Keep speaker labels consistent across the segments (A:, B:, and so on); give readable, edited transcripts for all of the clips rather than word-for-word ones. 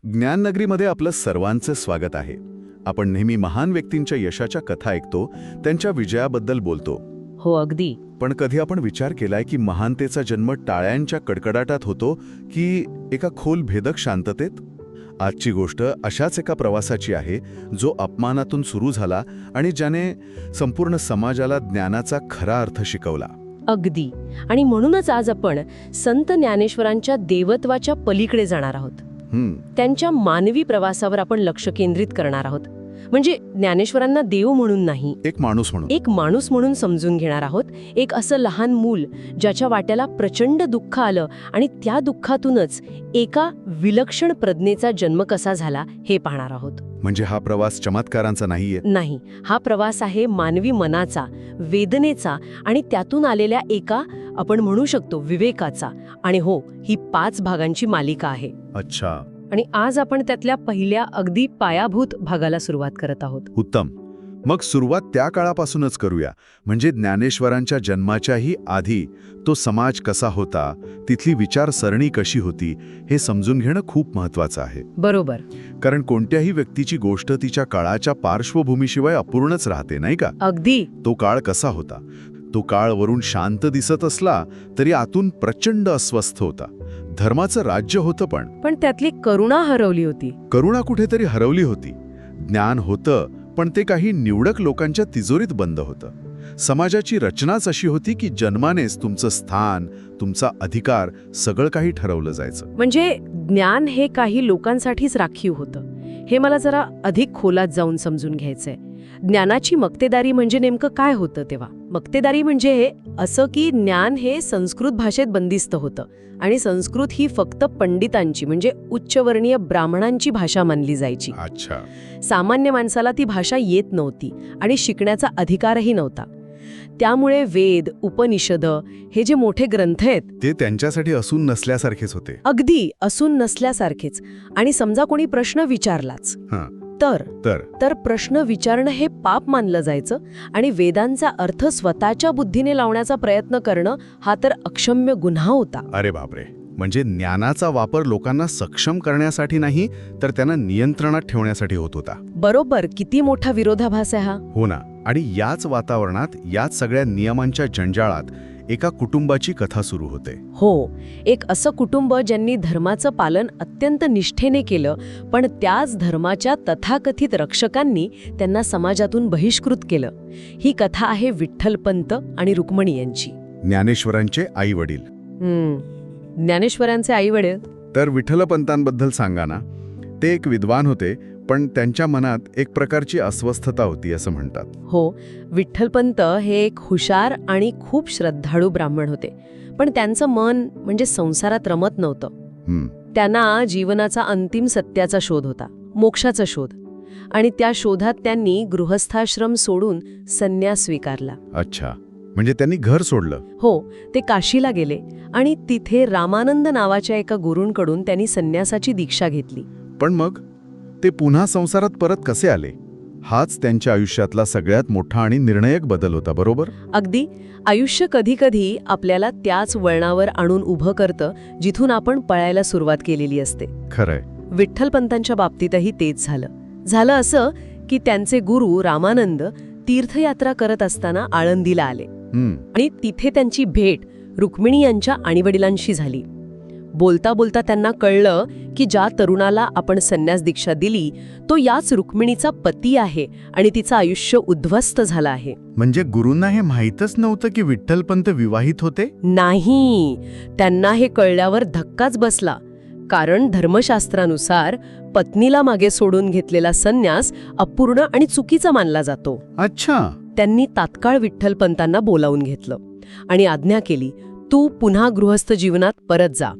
A: ज्ञाननगरीमध्ये आपलं सर्वांचं स्वागत आहे. आपण नेहमी महान व्यक्तींच्या यशाच्या कथा ऐकतो, त्यांच्या विजयाबद्दल बोलतो.
B: हो, अगदी.
A: पण कधी आपण विचार केलाय की महानतेचा जन्म टाळ्यांच्या कडकडाटात होतो की एका खोल भेदक शांततेत? आजची गोष्ट अशाच एका प्रवासाची आहे, जो अपमानातून सुरू झाला आणि ज्याने संपूर्ण समाजाला ज्ञानाचा खरा अर्थ शिकवला.
B: अगदी. आणि म्हणूनच आज आपण संत ज्ञानेश्वरांच्या देवत्वाच्या पलीकडे जाणार आहोत. त्यांच्या मानवी प्रवासावर आपण लक्ष केंद्रित करणार आहोत. म्हणजे ज्ञानेश्वरांना देव म्हणून नाही,
A: एक माणूस
B: म्हणून समजून घेणार आहोत. एक असं लहान मूल ज्याच्या वाट्याला प्रचंड दुःख आलं आणि त्या दुःखातूनच एका विलक्षण प्रज्ञेचा जन्म कसा झाला हे पाहणार आहोत.
A: म्हणजे हा प्रवास चमत्कारांचा नाहीये.
B: नाही, हा प्रवास आहे मानवी मनाचा, वेदनेचा आणि त्यातून आलेल्या एका आपण म्हणू शकतो विवेकाचा. आणि हो, ही 5 भागांची मालिका आहे.
A: अच्छा.
B: आणि आज आपण त्यातल्या पहिल्या अगदी पायाभूत भागाला सुरुवात करत आहोत.
A: उत्तम. मग सुरुवात त्या काळापासूनच करूया. म्हणजे ज्ञानेश्वरांच्या जन्माच्याही आधी तो समाज कसा होता, तिथली विचारसरणी कशी होती, हे समजून घेणं खूप महत्वाचं आहे.
B: बरोबर.
A: कारण कोणत्याही व्यक्तीची गोष्ट तिच्या काळाच्या पार्श्वभूमीशिवाय अपूर्णच राहते, नाही का?
B: अगदी.
A: तो काळ कसा होता? तो काळ वरून शांत दिसत असला तरी आतून प्रचंड अस्वस्थ होता. धर्माचं राज्य होतं, पण
B: त्यातली करुणा हरवली होती.
A: करुणा कुठेतरी हरवली होती. ज्ञान होतं, पण ते काही निवडक लोकांच्या तिजोरीत बंद होतं. समाजाची रचनाच अशी होती की जन्मानेच तुमचं स्थान, तुमचा अधिकार सगळं काही ठरवलं जायचं.
B: म्हणजे ज्ञान हे काही लोकांसाठीच राखीव होतं. हे मला जरा अधिक खोलात जाऊन समजून घ्यायचंय. ज्ञानाची मक्तेदारी म्हणजे नेमकं काय होतं तेव्हा? मक्तेदारी म्हणजे हे असं की ज्ञान हे संस्कृत भाषेत बंदिस्त होतं आणि संस्कृत ही फक्त पंडितांची म्हणजे उच्चवर्णीय ब्राह्मणांची भाषा मानली जायची.
A: अच्छा.
B: सामान्य माणसाला ती भाषा येत नव्हती आणि शिकण्याचा अधिकारही नव्हता. त्यामुळे वेद, उपनिषद हे जे मोठे ग्रंथ आहेत
A: ते त्यांच्यासाठी असून नसल्यासारखेच होते.
B: अगदी असून नसल्यासारखेच. आणि समजा कोणी प्रश्न विचारलाच तर प्रश्न विचारणं हे पाप मानलं जायचं आणि वेदांचा अर्थ स्वतःच्या बुद्धीने लावण्याचा प्रयत्न करणं हा तर अक्षम्य गुन्हा होता.
A: अरे बापरे. म्हणजे ज्ञानाचा वापर लोकांना सक्षम करण्यासाठी नाही, तर त्यांना नियंत्रणात ठेवण्यासाठी होत होता.
B: बरोबर. किती मोठा विरोधाभास आहे हा.
A: हो ना. आणि याच वातावरणात, याच सगळ्या नियमांच्या जंजाळात एका कुटुंबाची कथा सुरू होते.
B: हो, एक असं कुटुंब ज्यांनी धर्माचं पालन अत्यंत निष्ठेने केलं, पण त्याच धर्माच्या तथाकथित रक्षकांनी त्यांना समाजातून बहिष्कृत केलं. ही कथा आहे विठ्ठलपंत आणि रुक्मिणी यांची.
A: ज्ञानेश्वरांचे आई वडील.
B: ज्ञानेश्वरांचे आई वडील
A: तर विठ्ठलपंतांबद्दल सांगा ना. ते एक विद्वान होते, पण त्यांच्या मनात एक प्रकारची अस्वस्थता होती असं म्हणतात.
B: हो, विठ्ठलपंत हे एक हुशार आणि खूप श्रद्धाळू ब्राह्मण होते, पण त्यांचं मन म्हणजे संसारात रमत नव्हतं. त्यांना जीवनाचा अंतिम सत्याचा शोध होता, मोक्षाचा शोध. आणि त्या शोधात त्यांनी गृहस्थाश्रम सोडून संन्यास स्वीकारला.
A: अच्छा. म्हणजे त्यांनी घर सोडलं?
B: हो, ते काशीला गेले आणि तिथे रामानंद नावाच्या एका गुरूंकडून त्यांनी संन्यासाची दीक्षा घेतली.
A: पण मग ते पुन्हा संसारात परत कसे आले? हाच त्यांच्या आयुष्यातला सगळ्यात मोठा आणि निर्णायक बदल होता, बरोबर?
B: अगदी. आयुष्य कधीकधी आपल्याला त्याच वळणावर आणून उभं करतं जिथून आपण पळायला सुरुवात केलेली असते.
A: खरंय.
B: विठ्ठलपंतांच्या बाबतीतही तेच झालं असं की त्यांचे गुरु रामानंद तीर्थयात्रा करत असताना आळंदीला आले आणि तिथे त्यांची भेट रुक्मिणी यांच्या आईवडिलांशी झाली. बोलता बोलता त्यांना कळलं की ज्या तरुणाला आपण संन्यास दीक्षा दिली तो याच रुक्मिणीचा पती आहे आणि तिचं आयुष्य उद्ध्वस्त झालं आहे.
A: म्हणजे गुरूंना हे माहीतच नव्हतं की विठ्ठलपंत विवाहित होते?
B: नाही, त्यांना हे कळल्यावर धक्काच बसला. कारण धर्मशास्त्रानुसार पत्नीला मागे सोडून घेतलेला संन्यास अपूर्ण आणि चुकीचा मानला जातो.
A: अच्छा.
B: त्यांनी तात्काळ विठ्ठलपंतांना बोलावून घेतलं आणि आज्ञा केली, तू पुन्हा गृहस्थ जीवनात परत जा,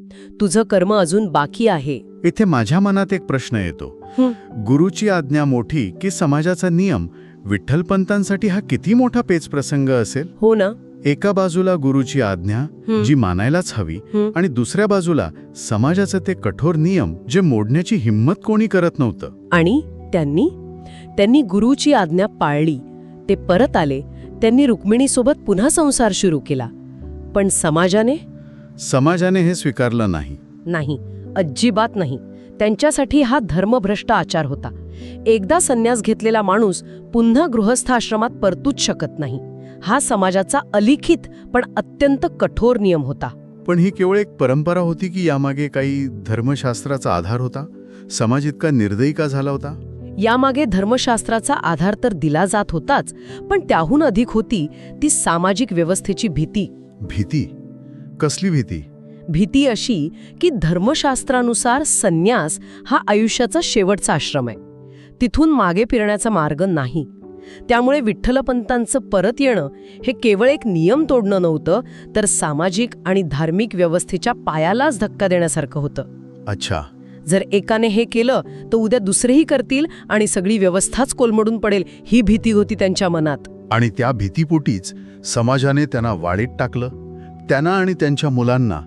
B: तुझं कर्म अजून बाकी आहे.
A: इथे माझ्या मनात एक प्रश्न येतो. गुरुची आज्ञा मोठी की समाजाचा नियम? विठ्ठलपंतांसाठी हा किती मोठा पेचप्रसंग असेल?
B: हो ना. एका
A: बाजूला गुरुची आज्ञा जी मानायलाच हवी, आणि दुसऱ्या बाजूला समाजाचे ते कठोर नियम जे मोडण्याची हिंमत कोणी करत नव्हतं.
B: आणि त्यांनी गुरुची आज्ञा पाळली. ते परत आले. त्यांनी रुक्मिणीसोबत पुन्हा संसार सुरू केला. पण समाजाने
A: हे स्वीकारलं नाही.
B: अजिबात नाही. त्यांच्यासाठी हा धर्मभ्रष्ट आचार होता. एकदा संन्यास घेतलेला माणूस पुन्हा गृहस्थाश्रमात परतूच शकत नाही. हा समाजाचा अलिखित पण अत्यंत कठोर नियम होता.
A: पण ही केवळ एक परंपरा होती की यामागे काही धर्मशास्त्राचा आधार होता? समाज इतका निर्दयी का झाला होता?
B: यामागे धर्मशास्त्राचा आधार तर दिला जात होताच, पण त्याहून अधिक होती ती सामाजिक व्यवस्थेची भीती.
A: भीती? कसली भीती?
B: भीती अशी की धर्मशास्त्रानुसार संन्यास हा आयुष्याचा शेवटचा आश्रम आहे. तिथून मागे फिरण्याचा मार्ग नाही. त्यामुळे विठ्ठलपंतांचं परत येणं हे केवळ एक नियम तोडणं नव्हतं, तर सामाजिक आणि धार्मिक व्यवस्थेच्या पायालाच धक्का देण्यासारखं होतं.
A: अच्छा.
B: जर एकाने हे केलं तर उद्या दुसरेही करतील आणि सगळी व्यवस्थाच कोलमडून पडेल, ही भीती होती त्यांच्या मनात.
A: आणि त्या भीतीपोटीच समाजाने त्यांना वाळीत टाकलं. त्यांना आणि त्यांच्या मुलांना,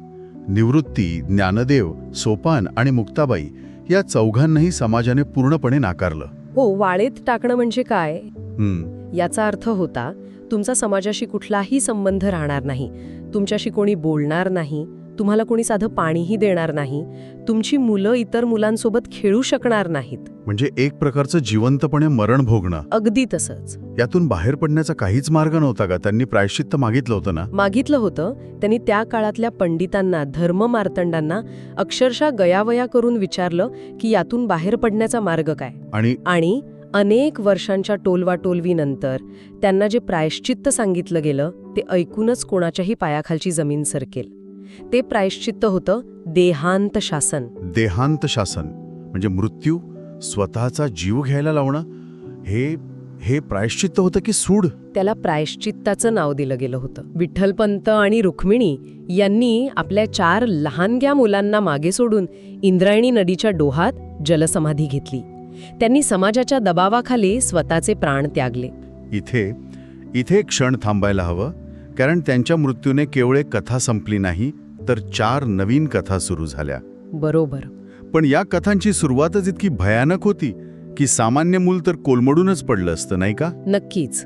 A: निवृत्ती, ज्ञानदेव, सोपान आणि मुक्ताबाई या चौघांनाही समाजाने पूर्णपणे नाकारलं.
B: हो, वाळेत टाकणं म्हणजे काय?
A: हम्म.
B: याचा अर्थ होता तुमचा समाजाशी कुठलाही संबंध राहणार नाही, तुमच्याशी कोणी बोलणार नाही, तुम्हाला कोणी साधं पाणीही देणार नाही, तुमची मुलं इतर मुलांसोबत खेळू शकणार नाहीत.
A: म्हणजे एक प्रकारचं जिवंतपणे मरण भोगणं.
B: अगदी तसंच.
A: यातून बाहेर पडण्याचा काहीच मार्ग नव्हता का? त्यांनी प्रायश्चित्त मागितलं होतं ना?
B: मागितलं होतं. त्यांनी त्या काळातल्या पंडितांना, धर्ममार्तंडांना अक्षरशः गयावया करून विचारलं की यातून बाहेर पडण्याचा मार्ग काय. आणि अनेक वर्षांच्या टोलवाटोलवीनंतर त्यांना जे प्रायश्चित्त सांगितलं गेलं ते ऐकूनच कोणाच्याही पायाखालची जमीन सरकेल. ते प्रायश्चित्त होतं देहांत शासन.
A: देहांत शासन म्हणजे मृत्यू, स्वतःचा जीव घ्यायला लावणं. हे प्रायश्चित्त होतं की सूड?
B: त्याला प्रायश्चित्ताचं नाव दिलं गेलं होतं. विठ्ठलपंत आणि रुक्मिणी यांनी आपल्या 4 लहानग्या मुलांना मागे सोडून इंद्रायणी नदीच्या डोहात जलसमाधी घेतली. त्यांनी समाजाच्या दबावाखाली स्वतःचे प्राण त्यागले.
A: इथे क्षण थांबायला हवं, कारण त्यांच्या मृत्यूने केवळ एक कथा संपली नाही, तर 4 नवीन कथा सुरू झाल्या.
B: बरोबर.
A: पण या कथांची सुरुवातच इतकी भयानक होती की सामान्य मूल तर कोलमडूनच पडलं असतं, नाही का?
B: नक्कीच.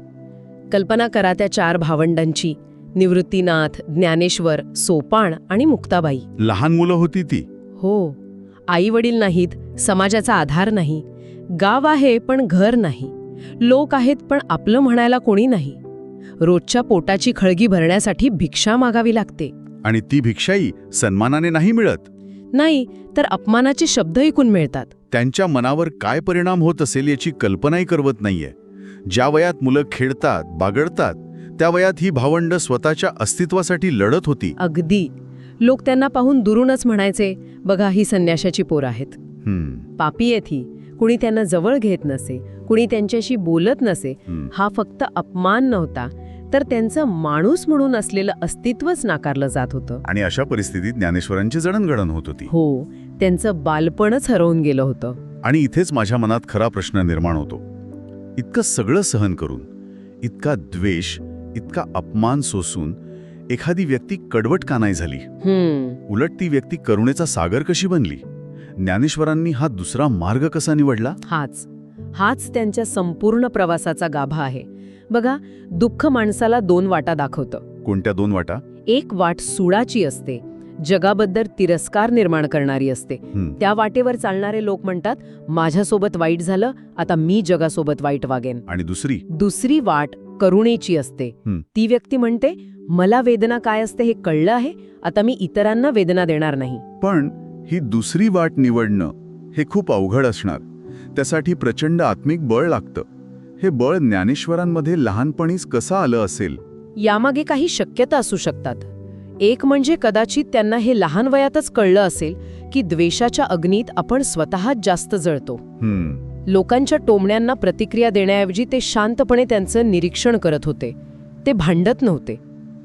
B: कल्पना करा त्या 4 भावंडांची, निवृत्तीनाथ, ज्ञानेश्वर, सोपान आणि मुक्ताबाई.
A: लहान मुलं होती ती.
B: हो. आई वडील नाहीत, समाजाचा आधार नाही, गाव आहे पण घर नाही, लोक आहेत पण आपलं म्हणायला कोणी नाही. रोजच्या पोटाची खळगी भरण्यासाठी भिक्षा मागावी लागते.
A: आणि ती भिक्षाही सन्मानाने नाही मिळत.
B: नाही, तर अपमानाचे शब्द ऐकून मिळतात.
A: त्यांच्या मनावर काय परिणाम होत असेल याची कल्पनाही करवत नाहीये. ज्या वयात मुलं खेळतात, बागडतात, त्या वयात ही भावंड स्वतःच्या अस्तित्वासाठी लढत होती.
B: अगदी. लोक त्यांना पाहून दुरूनच म्हणायचे, बघा ही संन्याशाची पोरं आहेत, पापी आहेत ही. कुणी त्यांना जवळ घेत नसे, कुणी त्यांच्याशी बोलत नसे. हा फक्त अपमान नव्हता, तर त्यांचं माणूस म्हणून असलेलं अस्तित्वच नाकारलं जात होतं.
A: आणि अशा परिस्थितीत ज्ञानेश्वरांची जडणघडण होत होती.
B: हो, त्यांचं बालपणच हरवून गेलं होतं.
A: आणि इथेच माझ्या मनात खरा प्रश्न निर्माण होतो. इतकं सगळं सहन करून, इतका द्वेष, इतका अपमान सोसून एखादी व्यक्ती कडवट का नाही झाली? उलट ती व्यक्ती करुणेचा सागर कशी बनली? ज्ञानेश्वरांनी हा दुसरा मार्ग कसा निवडला?
B: हाच त्यांच्या संपूर्ण प्रवासाचा गाभा आहे. बघा, दुःख माणसाला 2 वाटा दाखवतं.
A: कोणत्या 2 वाटा?
B: एक वाट सुडाची असते, जगाबद्दल तिरस्कार निर्माण करणारी असते. त्या वाटेवर चालणारे लोक म्हणतात, माझ्यासोबत वाईट झालं, आता मी जगासोबत वाईट वागेन.
A: आणि दुसरी
B: वाट करुणेची असते. ती व्यक्ती म्हणते, मला वेदना काय असते हे कळलं आहे, आता मी इतरांना वेदना देणार नाही.
A: पण ही दुसरी वाट निवडणं हे खूप अवघड असणार. त्यासाठी प्रचंड आत्मिक बळ लागतं. हे बळ ज्ञानेश्वरांमध्ये लहानपणीच कसं आलं असेल?
B: यामागे काही शक्यता असू शकतात. एक म्हणजे कदाचित त्यांना हे लहान वयातच कळलं असेल की द्वेषाच्या अग्नीत आपण स्वतःच जास्त जळतो. लोकांच्या टोमण्यांना प्रतिक्रिया देण्याऐवजी ते शांतपणे त्यांचं निरीक्षण करत होते. ते भांडत नव्हते,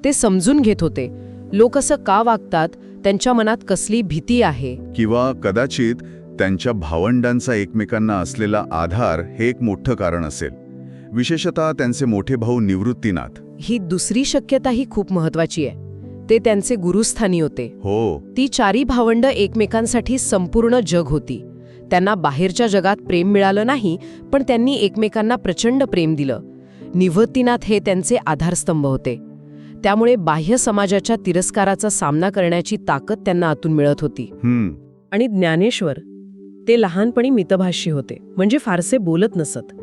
B: ते समजून घेत होते. लोक असं का वागतात, त्यांच्या मनात कसली भीती आहे.
A: किंवा कदाचित त्यांच्या भावंडांचा एकमेकांना असलेला आधार हे एक मोठं कारण असेल. विशेषतः त्यांचे मोठे भाऊ निवृत्तीनाथ.
B: ही दुसरी शक्यताही खूप महत्वाची आहे. ते त्यांचे गुरुस्थानी होते.
A: हो.
B: ती 4 भावंड एकमेकांसाठी संपूर्ण जग होती. त्यांना बाहेरच्या जगात प्रेम मिळालं नाही, पण त्यांनी एकमेकांना प्रचंड प्रेम दिलं. निवृत्तीनाथ हे त्यांचे आधारस्तंभ होते. त्यामुळे बाह्य समाजाच्या तिरस्काराचा सामना करण्याची ताकद त्यांना आतून मिळत होती.
A: आणि
B: ज्ञानेश्वर, ते लहानपणी मितभाषी होते, म्हणजे फारसे बोलत नसत.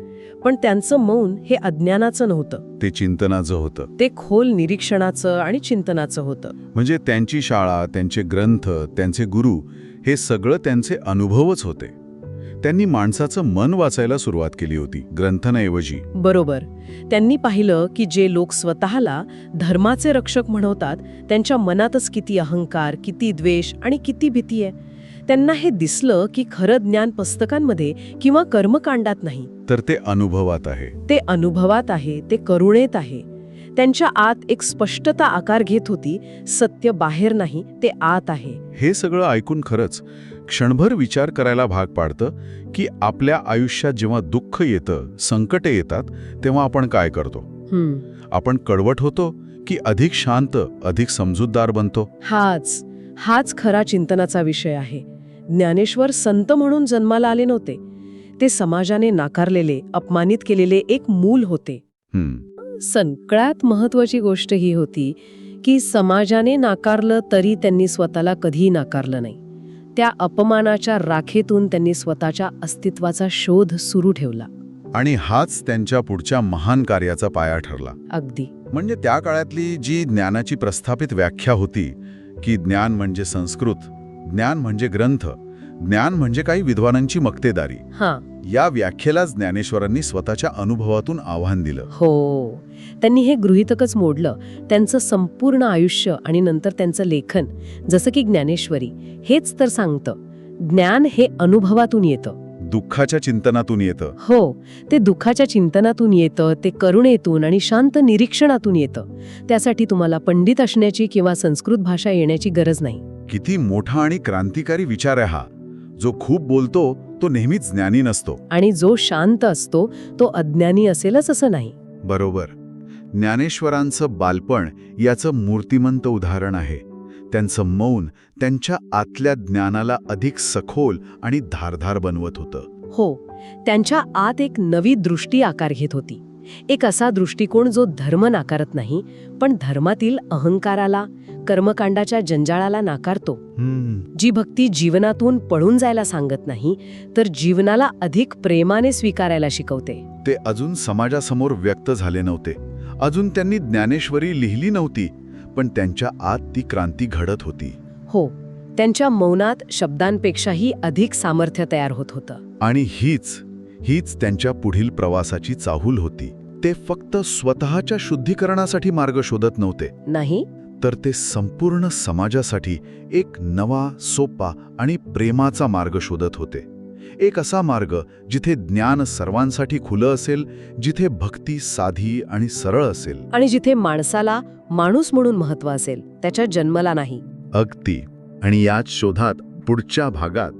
B: पण त्यांचं मौन हे अज्ञानाचं नव्हतं,
A: ते चिंतनाचं होतं.
B: ते खोल निरीक्षणाचं आणि चिंतनाचं होतं.
A: म्हणजे त्यांची शाळा, त्यांचे ग्रंथ, त्यांचे गुरु हे सगळं त्यांचे अनुभवच होते. त्यांनी माणसाचं मन वाचायला सुरुवात केली होती, ग्रंथांऐवजी.
B: बरोबर. त्यांनी पाहिलं की जे लोक स्वतःला धर्माचे रक्षक म्हणवतात, त्यांच्या मनातच किती अहंकार, किती द्वेष आणि किती भीती आहे. त्यांना हे दिसलं की खरं ज्ञान पुस्तकांमध्ये किंवा कर्मकांडात नाही,
A: तर ते अनुभवात आहे.
B: ते अनुभवात आहे, ते करुणेत आहे. त्यांच्या आत एक स्पष्टता आकार घेत होती. सत्य बाहेर नाही, ते आत आहे.
A: हे सगळं ऐकून खरंच क्षणभर विचार करायला भाग पाडतं की आपल्या आयुष्यात जेव्हा दुःख येतं, संकटे येतात, तेव्हा आपण काय करतो. आपण कडवट होतो की अधिक शांत, अधिक समजूतदार बनतो.
B: हाच खरा चिंतनाचा विषय आहे. ज्ञानेश्वर संत म्हणून जन्माला आले नव्हते. ते समाजाने नाकारलेले, अपमानित केलेले एक मूल होते. सगळ्यात महत्वाची गोष्ट ही होती की समाजाने नाकारलं तरी त्यांनी स्वतःला कधीही नाकारलं नाही. त्या अपमानाच्या राखेतून त्यांनी स्वतःच्या अस्तित्वाचा शोध सुरू ठेवला.
A: आणि हाच त्यांच्या पुढच्या महान कार्याचा पाया ठरला.
B: अगदी.
A: म्हणजे त्या काळातली जी ज्ञानाची प्रस्थापित व्याख्या होती की ज्ञान म्हणजे संस्कृत, ज्ञान म्हणजे ग्रंथ, ज्ञान म्हणजे काही विद्वानांची मक्तेदारी, या व्याख्येलाच ज्ञानेश्वरांनी स्वतःच्या अनुभवातून आव्हान दिलं.
B: हो, त्यांनी हे गृहीतकच मोडलं. त्यांचं संपूर्ण आयुष्य आणि नंतर त्यांचं लेखन, जसं की ज्ञानेश्वरी, हेच तर सांगतं, ज्ञान हे अनुभवातून येतं,
A: दुःखाच्या चिंतनातून येतं.
B: हो, ते दुःखाच्या चिंतनातून येतं, ते करुणेतून आणि शांत निरीक्षणातून येतं. त्यासाठी तुम्हाला पंडित असण्याची किंवा संस्कृत भाषा येण्याची गरज नाही.
A: किती मोठा आणि क्रांतिकारी विचार आहे हा. जो खूप बोलतो तो नेहमीच ज्ञानी नसतो,
B: आणि जो शांत असतो तो अज्ञानी असेलच असं नाही.
A: बरोबर. ज्ञानेश्वरांचं बालपण याचं मूर्तिमंत उदाहरण आहे. त्यांचं मौन त्यांच्या आतल्या ज्ञानाला अधिक सखोल आणि धारधार बनवत होतं.
B: हो, त्यांच्या आत एक नवी दृष्टी आकार घेत होती. एक असा दृष्टिकोन जो धर्म नाकारत नाही, पण धर्मातील अहंकाराला, कर्मकांडाच्या जंजाळाला नाकारतो. जी भक्ती जीवनातून पळून जायला सांगत नाही, तर जीवनाला अधिक प्रेमाने स्वीकारायला शिकवते.
A: ते अजून समाजासमोर व्यक्त झाले नव्हते. अजून त्यांनी ज्ञानेश्वरी लिहिली नव्हती, पण त्यांच्या आत ती क्रांती घडत होती.
B: हो, त्यांच्या मौनात शब्दांपेक्षाही अधिक सामर्थ्य तयार होत होतं.
A: आणि हीच त्यांच्या पुढील प्रवासाची चाहूल होती. ते फक्त स्वतःच्या शुद्धीकरणासाठी मार्ग शोधत नव्हते,
B: नाही,
A: तर ते संपूर्ण समाजासाठी एक नवा, सोपा आणि प्रेमाचा मार्ग शोधत होते. एक असा मार्ग जिथे ज्ञान सर्वांसाठी खुलं असेल, जिथे भक्ती साधी आणि सरळ असेल,
B: आणि जिथे माणसाला माणूस म्हणून महत्त्व असेल, त्याच्या जन्मला नाही.
A: अगदी. आणि याच शोधात पुढच्या भागात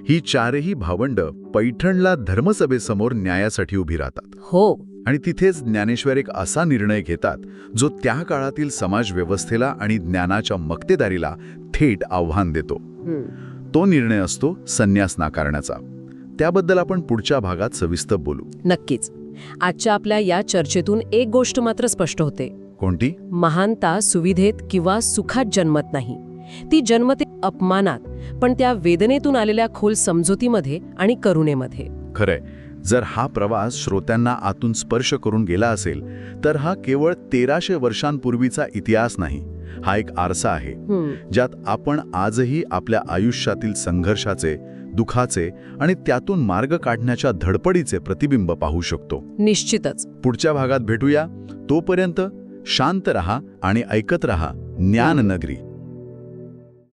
A: ही चारही भावंड पैठणला धर्मसभेसमोर न्यायासाठी उभी राहतात.
B: हो,
A: आणि तिथेच ज्ञानेश्वर एक असा निर्णय घेतात जो त्या काळातील समाज व्यवस्थेला आणि ज्ञानाच्या मक्तेदारीला थेट आव्हान देतो. तो निर्णय असतो संन्यास नाकारण्याचा. त्याबद्दल आपण पुढच्या भागात सविस्तर बोलू.
B: नक्कीच. आजच्या आपल्या या चर्चेतून एक गोष्ट मात्र स्पष्ट होते.
A: कोणती?
B: महानता सुविधेत किंवा सुखात जन्मत नाही. ती जन्मते अपमानात, पण त्या वेदनेतून आलेल्या खोल समजुतीमध्ये आणि करुणेमध्ये.
A: खरंय. जर हा प्रवास श्रोत्यांना आतून स्पर्श करून गेला असेल, तर हा केवळ 1300 वर्षांपूर्वीचा इतिहास नाही. हा एक आरसा आहे, ज्यात आपण आजही आपल्या आयुष्यातील संघर्षाचे, दुखाचे आणि त्यातून मार्ग काढण्याच्या धडपडीचे प्रतिबिंब पाहू शकतो.
B: निश्चितच.
A: पुढच्या भागात भेटूया. तोपर्यंत शांत रहा आणि ऐकत रहा ज्ञान नगरी.